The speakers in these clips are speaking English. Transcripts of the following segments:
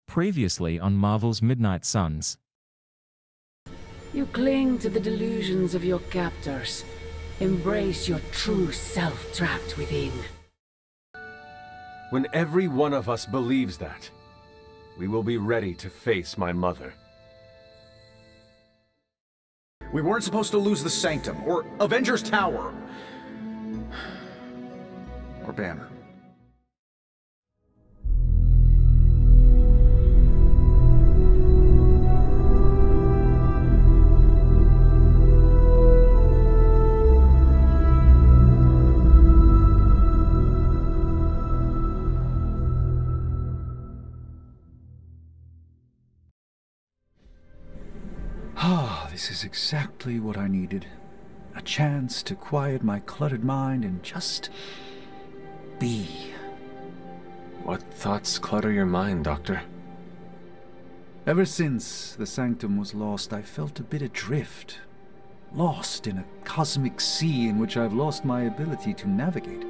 Previously on Marvel's Midnight Suns. You cling to the delusions of your captors. Embrace your true self trapped within. When every one of us believes that, we will be ready to face my mother. We weren't supposed to lose the Sanctum, or Avengers Tower, or Banner. This is exactly what I needed. A chance to quiet my cluttered mind and just be. What thoughts clutter your mind, Doctor? Ever since the Sanctum was lost, I felt a bit adrift. Lost in a cosmic sea in which I've lost my ability to navigate.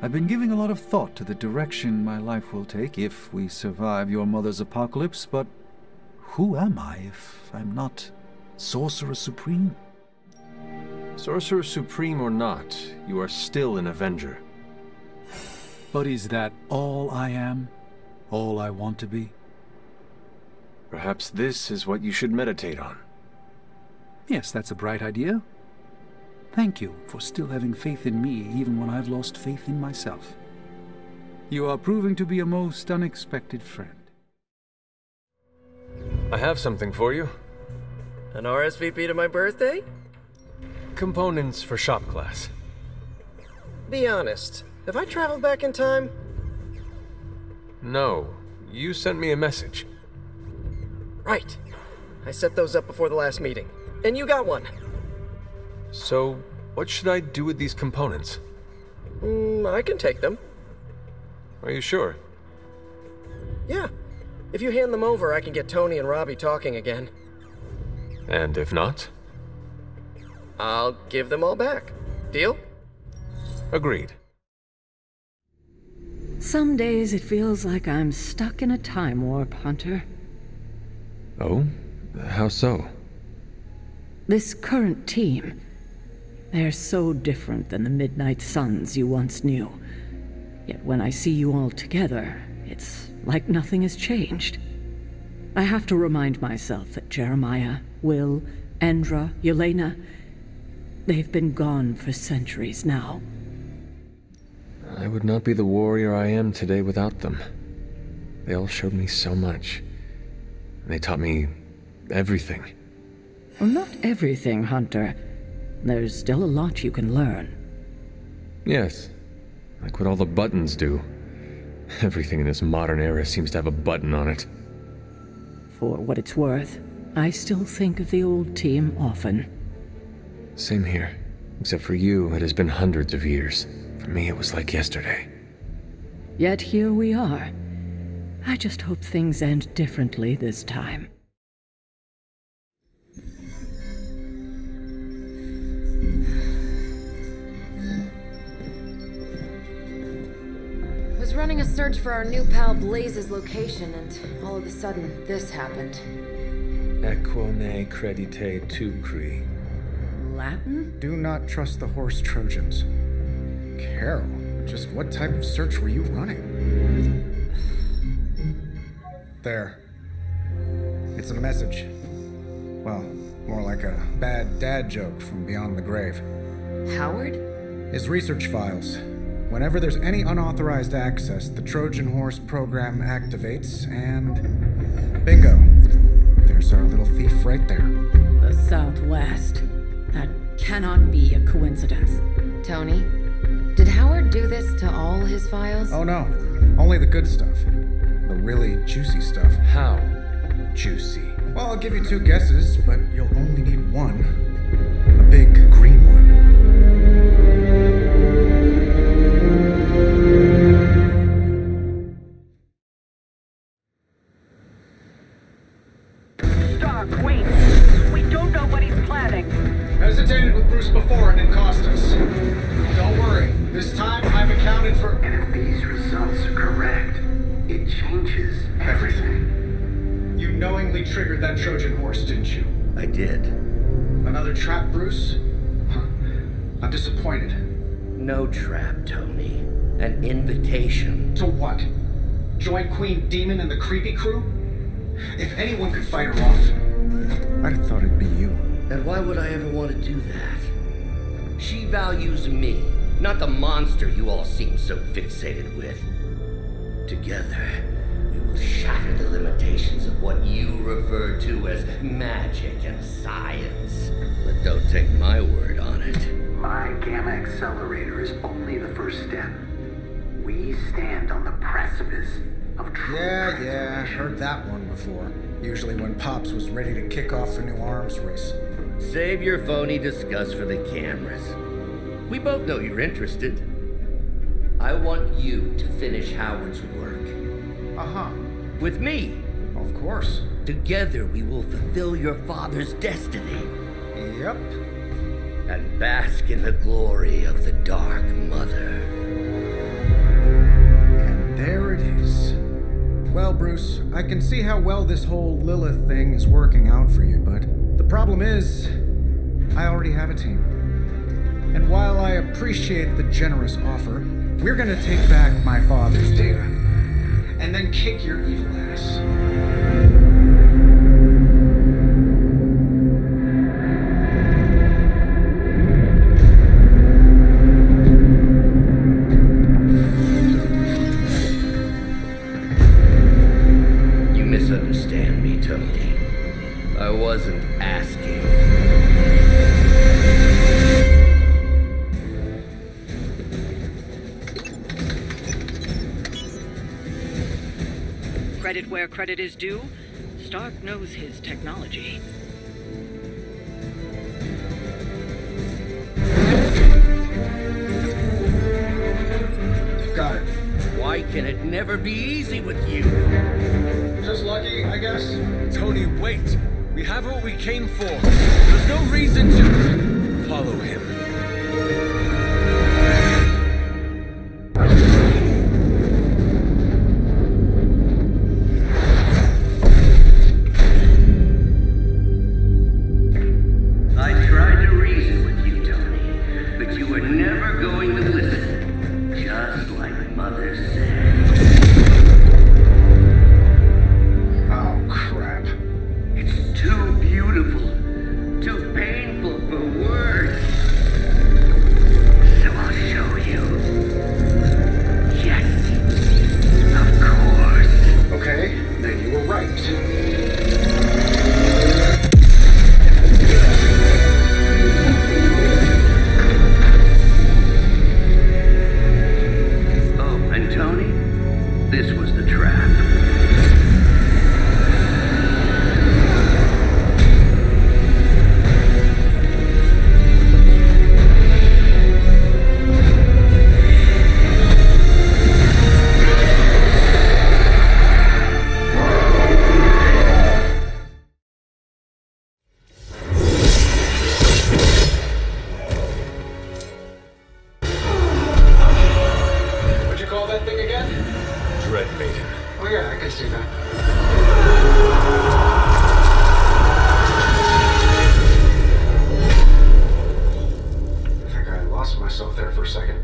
I've been giving a lot of thought to the direction my life will take if we survive your mother's apocalypse, but who am I if I'm not Sorcerer Supreme? Sorcerer Supreme or not, you are still an Avenger. But is that all I am? All I want to be? Perhaps this is what you should meditate on. Yes, that's a bright idea. Thank you for still having faith in me, even when I've lost faith in myself. You are proving to be a most unexpected friend. I have something for you. An RSVP to my birthday? Components for shop class. Be honest, have I traveled back in time? No, you sent me a message. Right. I set those up before the last meeting. And you got one. So, what should I do with these components? I can take them. Are you sure? Yeah. If you hand them over, I can get Tony and Robbie talking again. And if not? I'll give them all back. Deal? Agreed. Some days it feels like I'm stuck in a time warp, Hunter. Oh? How so? This current team, they're so different than the Midnight Suns you once knew. Yet when I see you all together, it's like nothing has changed. I have to remind myself that Jeremiah, Will, Andra, Yelena, they've been gone for centuries now. I would not be the warrior I am today without them. They all showed me so much. They taught me everything. Well, not everything, Hunter. There's still a lot you can learn. Yes, like what all the buttons do. Everything in this modern era seems to have a button on it. For what it's worth, I still think of the old team often. Same here. Except for you, it has been hundreds of years. For me, it was like yesterday. Yet here we are. I just hope things end differently this time. Was running a search for our new pal Blaze's location, and all of a sudden, this happened. Equone credite tucri. Latin? Do not trust the horse Trojans. Carol, just what type of search were you running? There. It's a message. Well, more like a bad dad joke from beyond the grave. Howard? His research files. Whenever there's any unauthorized access, the Trojan Horse program activates, and bingo! There's our little thief right there. The Southwest. That cannot be a coincidence. Tony? Did Howard do this to all his files? Oh no, only the good stuff. The really juicy stuff. How juicy? Well, I'll give you two guesses, but you'll only need one. A big green one. Stop, wait! We don't know what he's planning. Hesitated with Bruce before and it cost us. Don't worry, this time I've accounted for... And if these results are correct, it changes everything. triggered that Trojan horse, didn't you? I did. Another trap, Bruce? Huh. I'm disappointed. No trap, Tony. An invitation. To what? Join Queen Demon and the Creepy Crew? If anyone could fight her off, I'd have thought it'd be you. And why would I ever want to do that? She values me, not the monster you all seem so fixated with. Together, we will shatter the limitations of what you refer to as magic and science. But don't take my word on it. My gamma accelerator is only the first step. We stand on the precipice of true Yeah, heard that one before. Usually when Pops was ready to kick off a new arms race. Save your phony disgust for the cameras. We both know you're interested. I want you to finish Howard's work. Uh-huh. With me. Of course. Together we will fulfill your father's destiny. Yep. And bask in the glory of the Dark Mother. And there it is. Well, Bruce, I can see how well this whole Lilith thing is working out for you, but the problem is, I already have a team. And while I appreciate the generous offer, we're gonna take back my father's data, and then kick your evil ass. You misunderstand me, Tony. I wasn't asking. Credit where credit is due. Stark knows his technology. Got it. Why can it never be easy with you? Just lucky, I guess. Tony, wait! We have what we came for. There's no reason to follow him. I tried to reason with you, Tony, but you were never going to listen. Just like Mother said. Oh, crap. It's too beautiful, too painful for words. So I'll show you. Yes, of course. Okay, then you were right. Oh, and Tony, this was the trap. What'd you call that thing again? Dread Maiden. Oh yeah, I can see that. I think I lost myself there for a second.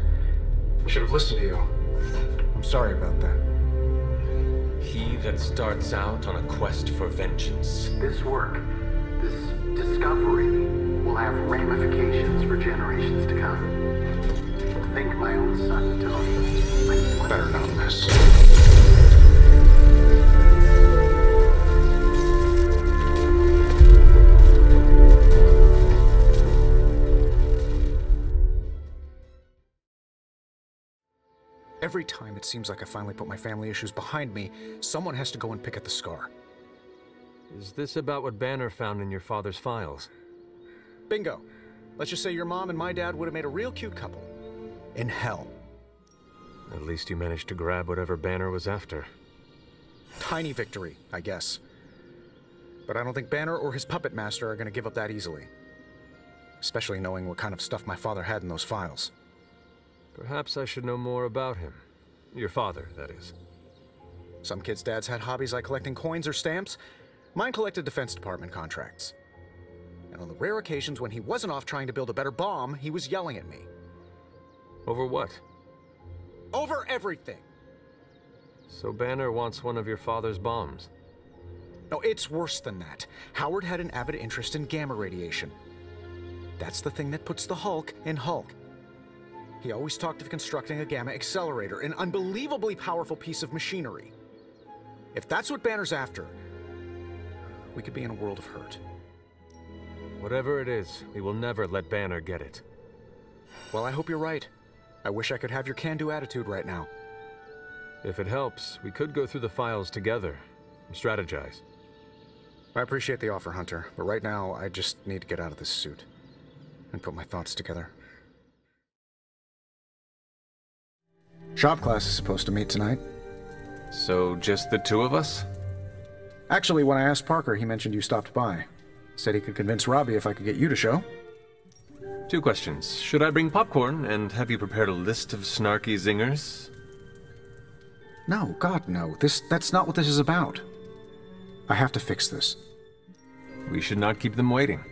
I should have listened to you. I'm sorry about that. He that starts out on a quest for vengeance. This work, this discovery, will have ramifications for generations to come. Think my own son, Tony. Better not miss. Every time it seems like I finally put my family issues behind me, someone has to go and pick at the scar. Is this about what Banner found in your father's files? Bingo. Let's just say your mom and my dad would have made a real cute couple. In hell. At least you managed to grab whatever Banner was after. Tiny victory, I guess. But I don't think Banner or his puppet master are going to give up that easily. Especially knowing what kind of stuff my father had in those files. Perhaps I should know more about him. Your father, that is. Some kids' dads had hobbies like collecting coins or stamps. Mine collected Defense Department contracts. And on the rare occasions when he wasn't off trying to build a better bomb, he was yelling at me. Over what? Over everything! So Banner wants one of your father's bombs. No, it's worse than that. Howard had an avid interest in gamma radiation. That's the thing that puts the Hulk in Hulk. He always talked of constructing a gamma accelerator, an unbelievably powerful piece of machinery. If that's what Banner's after, we could be in a world of hurt. Whatever it is, we will never let Banner get it. Well, I hope you're right. I wish I could have your can-do attitude right now. If it helps, we could go through the files together and strategize. I appreciate the offer, Hunter, but right now I just need to get out of this suit and put my thoughts together. Shop class is supposed to meet tonight. So, just the two of us? Actually, when I asked Parker, he mentioned you stopped by. Said he could convince Robbie if I could get you to show. 2 questions. Should I bring popcorn, and have you prepared a list of snarky zingers? No, God, no. That's not what this is about. I have to fix this. We should not keep them waiting.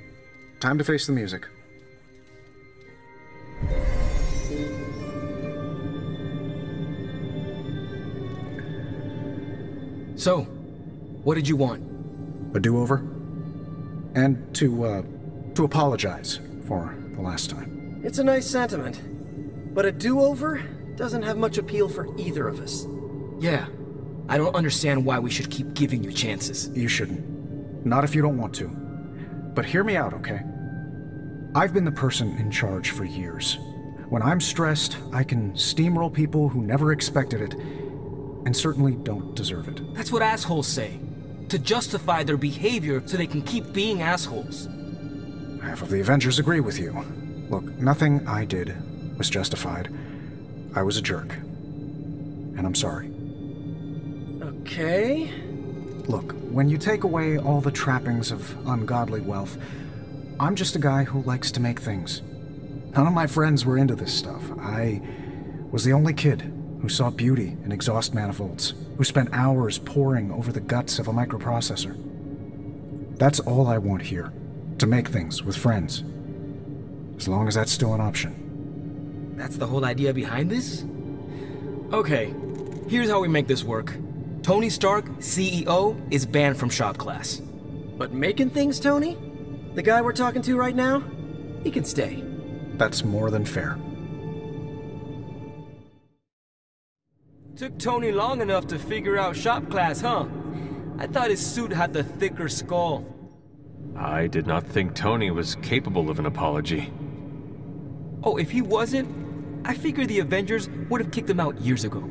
Time to face the music. So, what did you want? A do-over? And to apologize for the last time. It's a nice sentiment. But a do-over doesn't have much appeal for either of us. Yeah. I don't understand why we should keep giving you chances. You shouldn't. Not if you don't want to. But hear me out, okay? I've been the person in charge for years. When I'm stressed, I can steamroll people who never expected it, and certainly don't deserve it. That's what assholes say. To justify their behavior so they can keep being assholes. Half of the Avengers agree with you. Look, nothing I did was justified. I was a jerk. And I'm sorry. Okay. Look, when you take away all the trappings of ungodly wealth, I'm just a guy who likes to make things. None of my friends were into this stuff. I was the only kid who saw beauty in exhaust manifolds, who spent hours poring over the guts of a microprocessor. That's all I want here, to make things with friends. As long as that's still an option. That's the whole idea behind this? Okay, here's how we make this work. Tony Stark, CEO, is banned from shop class. But making things, Tony? The guy we're talking to right now? He can stay. That's more than fair. Took Tony long enough to figure out shop class, huh? I thought his suit had the thicker skull. I did not think Tony was capable of an apology. Oh, if he wasn't, I figured the Avengers would have kicked him out years ago.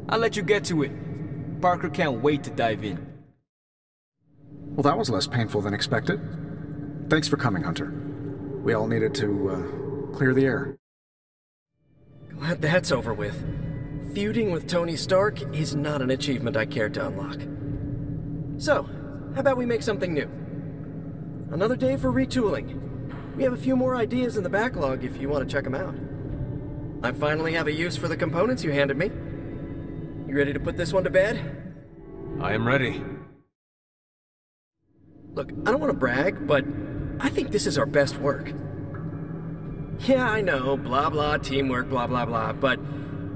I'll let you get to it. Parker can't wait to dive in. Well, that was less painful than expected. Thanks for coming, Hunter. We all needed to, clear the air. Glad that's over with. Feuding with Tony Stark is not an achievement I care to unlock. So, how about we make something new? Another day for retooling. We have a few more ideas in the backlog if you want to check them out. I finally have a use for the components you handed me. You ready to put this one to bed? I am ready. Look, I don't want to brag, but I think this is our best work. Yeah, I know, blah blah, teamwork, blah blah blah, but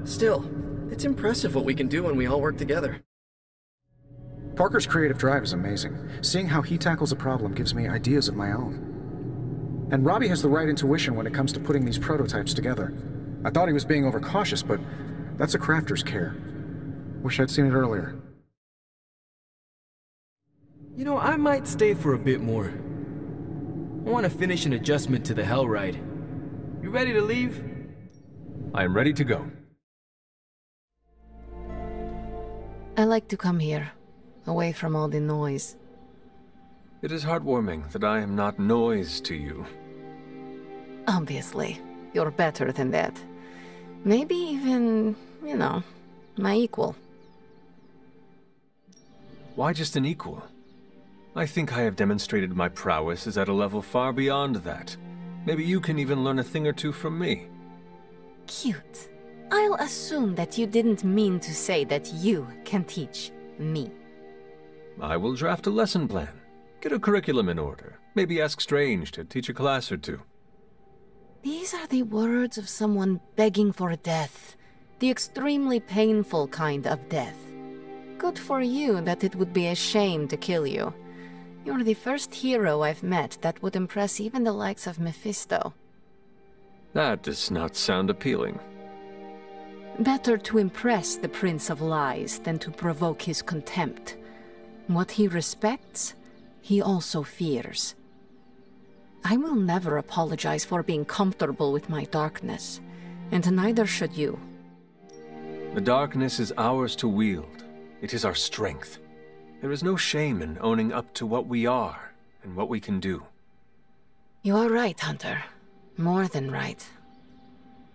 still, it's impressive what we can do when we all work together. Parker's creative drive is amazing. Seeing how he tackles a problem gives me ideas of my own. And Robbie has the right intuition when it comes to putting these prototypes together. I thought he was being overcautious, but that's a crafter's care. Wish I'd seen it earlier. You know, I might stay for a bit more. I want to finish an adjustment to the Hell Ride. You ready to leave? I am ready to go. I like to come here, away from all the noise. It is heartwarming that I am not noise to you. Obviously, you're better than that. Maybe even, you know, my equal. Why just an equal? I think I have demonstrated my prowess is at a level far beyond that. Maybe you can even learn a thing or two from me. Cute. I'll assume that you didn't mean to say that you can teach me. I will draft a lesson plan, get a curriculum in order, maybe ask Strange to teach a class or two. These are the words of someone begging for death. The extremely painful kind of death. Good for you that it would be a shame to kill you. You're the first hero I've met that would impress even the likes of Mephisto. That does not sound appealing. Better to impress the Prince of Lies than to provoke his contempt. What he respects, he also fears. I will never apologize for being comfortable with my darkness, and neither should you. The darkness is ours to wield. It is our strength. There is no shame in owning up to what we are and what we can do. You are right, Hunter. More than right.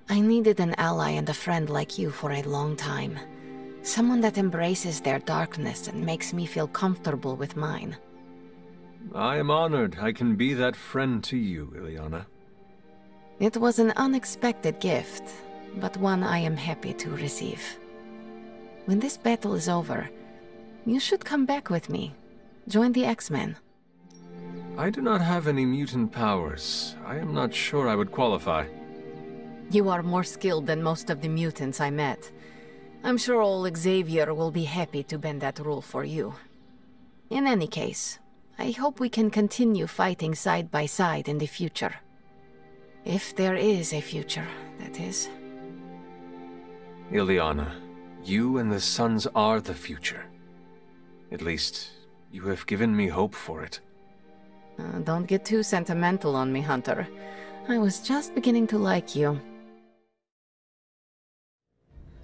I needed an ally and a friend like you for a long time. Someone that embraces their darkness and makes me feel comfortable with mine. I am honored I can be that friend to you, Ileana. It was an unexpected gift, but one I am happy to receive. When this battle is over, you should come back with me. Join the X-Men. I do not have any mutant powers. I am not sure I would qualify. You are more skilled than most of the mutants I met. I'm sure old Xavier will be happy to bend that rule for you. In any case, I hope we can continue fighting side by side in the future. If there is a future, that is. Ileana, you and the Sons are the future. At least, you have given me hope for it. Don't get too sentimental on me, Hunter. I was just beginning to like you.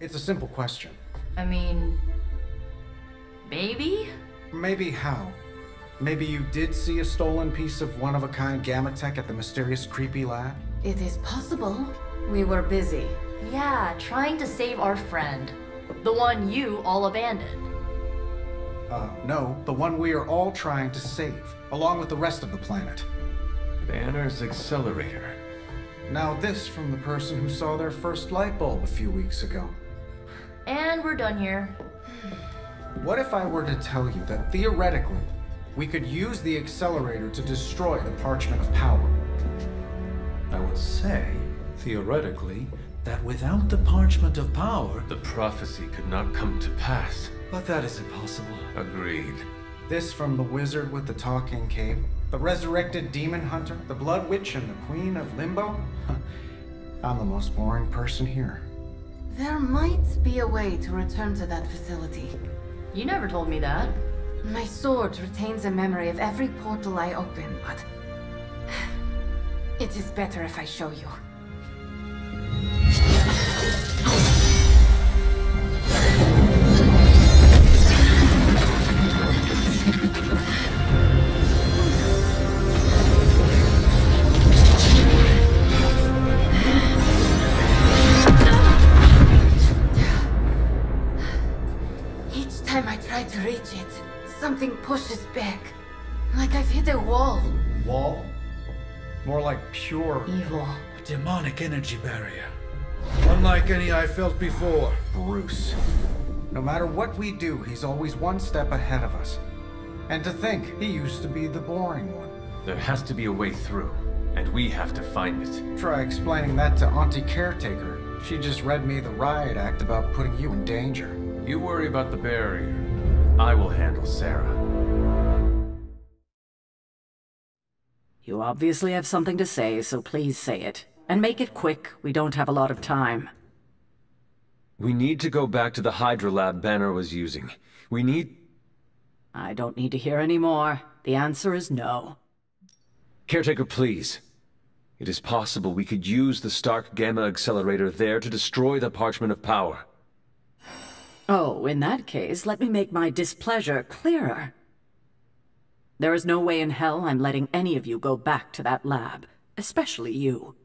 It's a simple question. I mean... maybe? Maybe how? Maybe you did see a stolen piece of one-of-a-kind gamma tech at the mysterious creepy lab? It is possible. We were busy. Yeah, trying to save our friend. The one you all abandoned. No, the one we are all trying to save, along with the rest of the planet. Banner's accelerator. Now this from the person who saw their first light bulb a few weeks ago. And we're done here. What if I were to tell you that theoretically, we could use the accelerator to destroy the Parchment of Power? I would say, theoretically, that without the Parchment of Power, the prophecy could not come to pass. But that is impossible. Agreed. This from the wizard with the talking cape, the resurrected demon hunter, the blood witch, and the queen of limbo? I'm the most boring person here. There might be a way to return to that facility. You never told me that. My sword retains a memory of every portal I open, but... it is better if I show you. Each time I try to reach it, something pushes back. Like I've hit a wall. Wall? More like pure evil. A demonic energy barrier. Unlike any I felt before. Bruce. No matter what we do, he's always one step ahead of us. And to think, he used to be the boring one. There has to be a way through, and we have to find it. Try explaining that to Auntie Caretaker. She just read me the riot act about putting you in danger. You worry about the barrier. I will handle Sarah. You obviously have something to say, so please say it. And make it quick. We don't have a lot of time. We need to go back to the Hydra lab Banner was using. We need... I don't need to hear any more. The answer is no. Caretaker, please. It is possible we could use the Stark Gamma Accelerator there to destroy the Parchment of Power. Oh, in that case, let me make my displeasure clearer. There is no way in hell I'm letting any of you go back to that lab, especially you.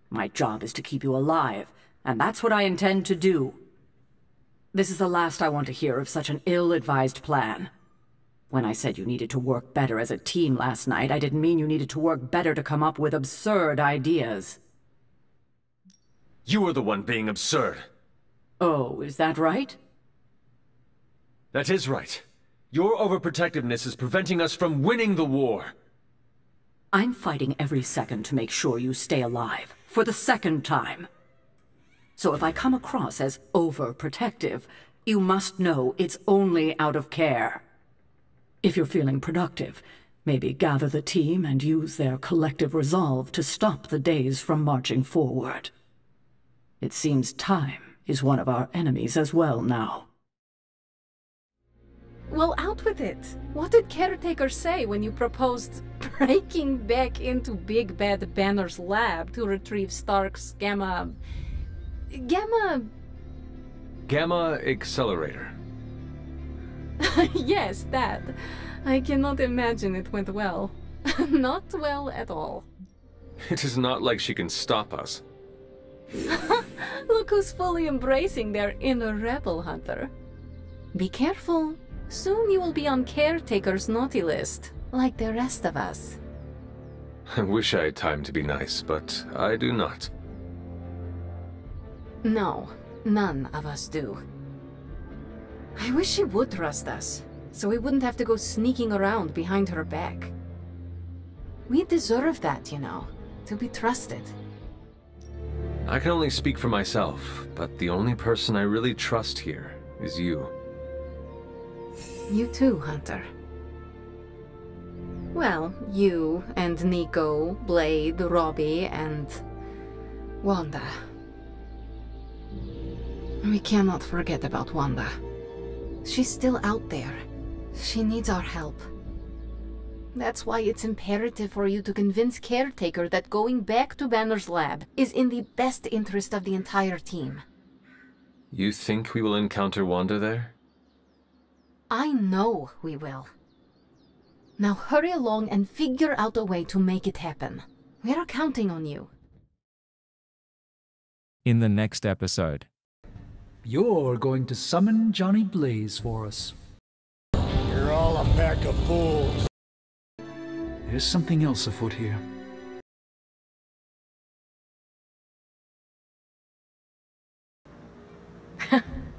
My job is to keep you alive, and that's what I intend to do. This is the last I want to hear of such an ill-advised plan. When I said you needed to work better as a team last night, I didn't mean you needed to work better to come up with absurd ideas. You are the one being absurd. Oh, is that right? That is right. Your overprotectiveness is preventing us from winning the war. I'm fighting every second to make sure you stay alive, for the second time. So if I come across as overprotective, you must know it's only out of care. If you're feeling productive, maybe gather the team and use their collective resolve to stop the days from marching forward. It seems time is one of our enemies as well now. Well, out with it. What did Caretaker say when you proposed breaking back into Big Bad Banner's lab to retrieve Stark's Gamma Accelerator. Yes, that. I cannot imagine it went well. Not well at all. It is not like she can stop us. Look who's fully embracing their inner rebel, Hunter. Be careful. Soon you will be on Caretaker's naughty list, like the rest of us. I wish I had time to be nice, but I do not. No, none of us do. I wish she would trust us, so we wouldn't have to go sneaking around behind her back. We deserve that, you know, to be trusted. I can only speak for myself, but the only person I really trust here is you. You too, Hunter. Well, you and Nico, Blade, Robbie, and Wanda. We cannot forget about Wanda. She's still out there. She needs our help. That's why it's imperative for you to convince Caretaker that going back to Banner's lab is in the best interest of the entire team. You think we will encounter Wanda there? I know we will. Now hurry along and figure out a way to make it happen. We are counting on you. In the next episode. You're going to summon Johnny Blaze for us. You're all a pack of fools. There's something else afoot here.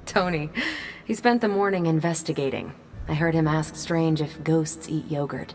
Tony. He spent the morning investigating. I heard him ask Strange if ghosts eat yogurt.